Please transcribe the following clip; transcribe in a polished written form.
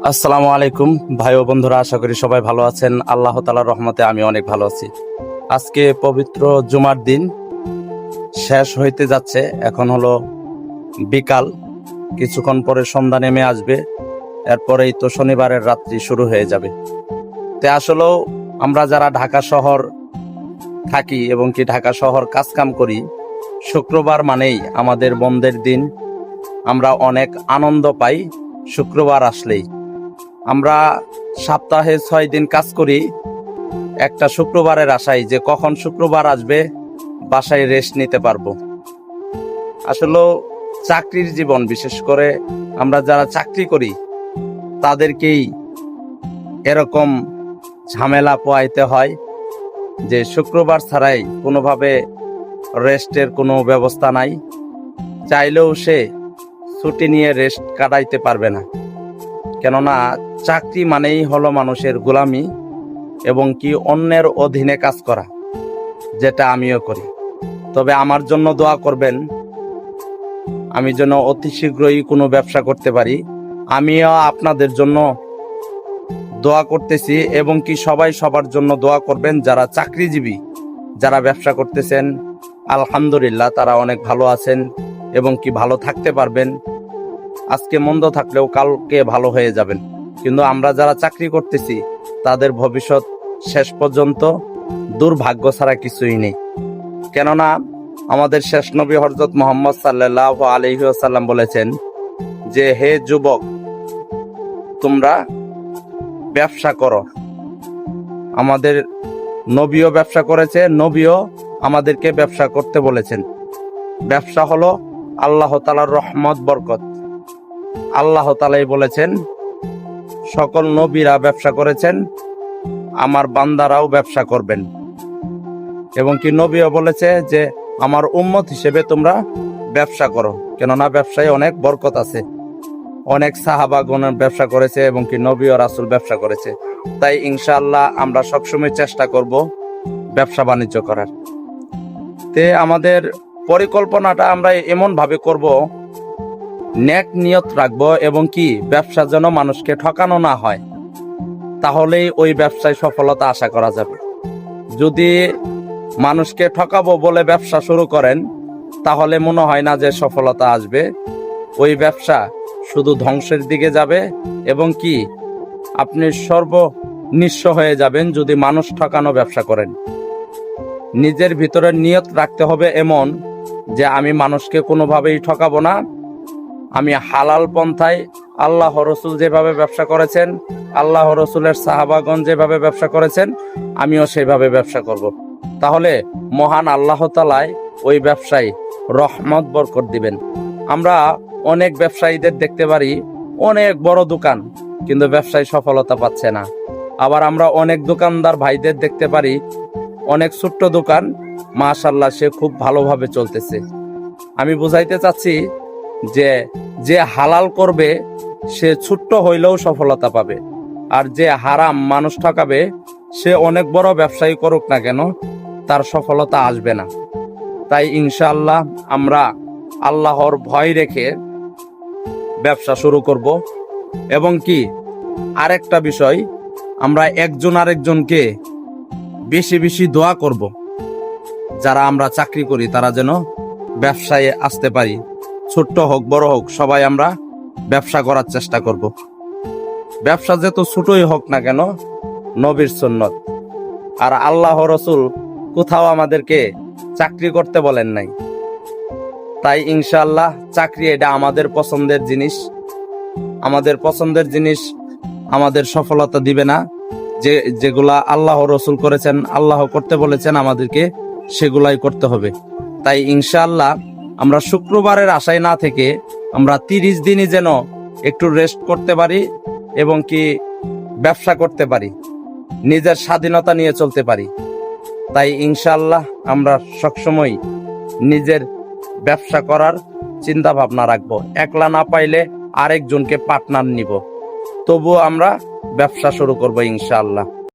আসসালামু আলাইকুম ভাই ও বন্ধুরা, আশা করি সবাই ভালো আছেন। আল্লাহ তাআলার রহমতে আমি অনেক ভালো আছি। আজকে পবিত্র জুমার দিন শেষ হইতে যাচ্ছে। এখন হলো বিকাল, কিছুক্ষণ পরে সন্ধ্যা নেমে আসবে। এরপরেই তো শনিবারের রাত্রি শুরু হয়ে যাবে। তে আসলেও আমরা যারা ঢাকা শহর থাকি এবং কি ঢাকা শহর কাজকাম করি, শুক্রবার মানেই আমাদের বন্ধের দিন। আমরা অনেক আনন্দ পাই শুক্রবার আসলেই। আমরা সপ্তাহে 6 দিন কাজ করি, একটা শুক্রবারের আশায় যে কখন শুক্রবার আসবে বাসায় রেস্ট নিতে পারবো। আসলে চাকরির জীবন, বিশেষ করে আমরা যারা চাকরি করি তাদেরকেই এরকম ঝামেলা পোহাইতে হয় যে শুক্রবার ছাড়াই কোনোভাবে রেস্টের কোনো ব্যবস্থা নাই। চাইলেও সে ছুটি নিয়ে রেস্ট কাটাইতে পারবে না, কেননা চাকরি মানেই হলো মানুষের গোলামি এবং কি অন্যের অধীনে কাজ করা, যেটা আমিও করি। তবে আমার জন্য দোয়া করবেন, আমি যেন অতি শীঘ্রই কোনো ব্যবসা করতে পারি। আমিও আপনাদের জন্য দোয়া করতেছি এবং কি সবাই সবার জন্য দোয়া করবেন। যারা চাকরিজীবী, যারা ব্যবসা করতেছেন, আলহামদুলিল্লাহ তারা অনেক ভালো আছেন এবং কি ভালো থাকতে পারবেন। আজকে মন্দ থাকলেও কালকে ভালো হয়ে যাবেন। কিন্তু আমরা যারা চাকরি করতেছি তাদের ভবিষ্যৎ শেষ পর্যন্ত দুর্ভাগ্য ছাড়া কিছুই নেই। কেননা আমাদের শেষ নবী হযরত মুহাম্মদ সাল্লাল্লাহু আলাইহি ওয়াসাল্লাম বলেছেন যে, হে যুবক, তোমরা ব্যবসা করো। আমাদের নবীও ব্যবসা করেছে, নবীও আমাদেরকে ব্যবসা করতে বলেছেন। ব্যবসা হলো আল্লাহ তাআলার রহমত, বরকত। আল্লাহ তাআলাই বলেছেন সকল নবীরা ব্যবসা করেছেন, আমার বান্দারাও ব্যবসা করবেন। এবং কি নবীও বলেছে যে আমার উম্মত হিসেবে তোমরা ব্যবসা করো, কেননা ব্যবসায় অনেক বরকত আছে। অনেক সাহাবাগণ ব্যবসা করেছে এবং কি নবী ও রাসূল ব্যবসা করেছে। তাই ইনশাআল্লাহ আমরা সবসময় চেষ্টা করব ব্যবসা বাণিজ্য করার। তে আমাদের পরিকল্পনাটা আমরা এমন ভাবে করব, নেক নিয়ত রাখবো এবং কি ব্যবসা যেন মানুষকে ঠকানো না হয়, তাহলেই ওই ব্যবসায় সফলতা আশা করা যাবে। যদি মানুষকে ঠকাবো বলে ব্যবসা শুরু করেন, তাহলে মনে হয় না যে সফলতা আসবে। ওই ব্যবসা শুধু ধ্বংসের দিকে যাবে এবং কি আপনি সর্বনিঃস্ব হয়ে যাবেন যদি মানুষ ঠকানো ব্যবসা করেন। নিজের ভিতরে নিয়ত রাখতে হবে এমন যে আমি মানুষকে কোনোভাবেই ঠকাবো না। আমি হালাল পন্থায় আল্লাহ রসুল যেভাবে ব্যবসা করেছেন, আল্লাহ রসুলের সাহাবাগণ যেভাবে ব্যবসা করেছেন, আমিও সেভাবে ব্যবসা করব। তাহলে মহান আল্লাহ তাআলাই ওই ব্যবসায় রহমত বরকত দিবেন। আমরা অনেক ব্যবসায়ীদের দেখতে পারি অনেক বড় দোকান, কিন্তু ব্যবসায় সফলতা পাচ্ছে না। আবার আমরা অনেক দোকানদার ভাইদের দেখতে পারি অনেক ছোট্ট দোকান, মাশাআল্লাহ সে খুব ভালোভাবে চলতেছে। আমি বুঝাইতে চাচ্ছি যে যে হালাল করবে সে ছোট্ট হইলেও সফলতা পাবে, আর যে হারাম মানুষ ঠকাবে সে অনেক বড় ব্যবসায়ী করুক না কেন, তার সফলতা আসবে না। তাই ইনশাআল্লাহ আমরা আল্লাহর ভয় রেখে ব্যবসা শুরু করব। এবং কি আরেকটা বিষয়, আমরা একজন আরেকজনকে বেশি বেশি দোয়া করব। যারা আমরা চাকরি করি তারা যেন ব্যবসায় আসতে পারি, ছোট্ট হোক বড় হোক, সবাই আমরা ব্যবসা করার চেষ্টা করব। ব্যবসা যত ছোটই হোক না কেন, নবীর সুন্নত। আর আল্লাহ রসুল কোথাও আমাদেরকে চাকরি করতে বলেন নাই। তাই ইনশাআল্লাহ চাকরি এটা আমাদের পছন্দের জিনিস। আমাদের পছন্দের জিনিস আমাদের সফলতা দিবে না। যেগুলা আল্লাহ রসুল করেছেন, আল্লাহ করতে বলেছেন আমাদেরকে, সেগুলাই করতে হবে। তাই ইনশাআল্লাহ আমরা শুক্রবারের আশায় না থেকে আমরা 30 দিনই যেন একটু রেস্ট করতে পারি এবং কি ব্যবসা করতে পারি, নিজের স্বাধীনতা নিয়ে চলতে পারি। তাই ইনশাআল্লাহ আমরা সবসময় নিজের ব্যবসা করার চিন্তা ভাবনা রাখবো। একলা না পাইলে আরেকজনকে পার্টনার নিব, তবুও আমরা ব্যবসা শুরু করবো ইনশাআল্লাহ।